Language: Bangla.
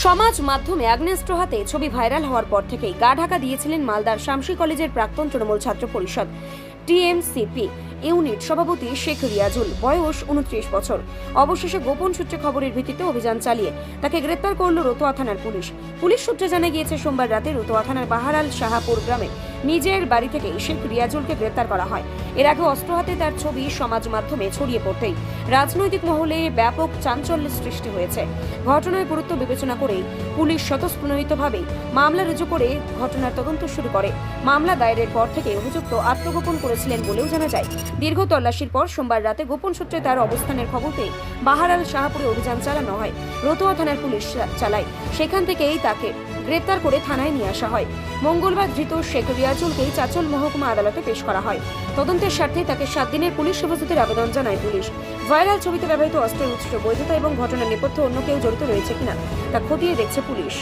সমাজ মাধ্যমে আগ্নেয়াস্ত্র হাতে ছবি ভাইরাল হওয়ার পর থেকেই গা ঢাকা দিয়েছিলেন মালদার শামসী কলেজের প্রাক্তন তৃণমূল ছাত্র পরিষদ টিএমসিপি ইউনিট সভাপতি শেখ রিয়াজুল, বয়স 29 বছর। অবশেষে গোপন সূত্রে খবরের ভিত্তিতে অভিযান চালিয়ে তাকে গ্রেপ্তার করল রতুয়া থানার পুলিশ। পুলিশ সূত্রে জানা গিয়েছে, সোমবার রাতে রতুয়া থানার বাহারাল শাহাপুর গ্রামে নিজের বাড়ি থেকে শেখ রিয়াজুলকে গ্রেপ্তার করা হয়। এর আগে অস্ত্র হাতে তার ছবি সমাজ মাধ্যমে ছড়িয়ে পড়তেই রাজনৈতিক মহলে ব্যাপক চাঞ্চল্যের সৃষ্টি হয়েছে। ঘটনার গুরুত্ব বিবেচনা করে পুলিশ স্বতঃস্ফূর্তভাবে মামলা রুজু করে ঘটনার তদন্ত শুরু করে। মামলা দায়েরের পর থেকে অভিযুক্ত আত্মগোপন করেছিলেন বলেও জানা যায়। দীর্ঘ তল্লাশির পর সোমবার রাতে গোপন সূত্রে তার অবস্থানের খবর পেয়ে বাহারাল শাহাপুরে অভিযান চালানো হয়। রতুয়া থানার পুলিশ চালায়, সেখান থেকেই তাকে গ্রেপ্তার করে থানায় নিয়ে আসা হয়। মঙ্গলবার ধৃত শেখ রিয়াজুলকে চাচল মহকুমা আদালতে পেশ করা হয়। তদন্তের স্বার্থে তাকে 7 দিনের পুলিশ হেফাজতের আবেদন জানায় পুলিশ। ভাইরাল ছবিতে ব্যবহৃত অস্ত্রের উৎস, বৈধতা এবং ঘটনার নেপথ্যে অন্য কেউ জড়িত রয়েছে কিনা তা খতিয়ে দেখছে পুলিশ।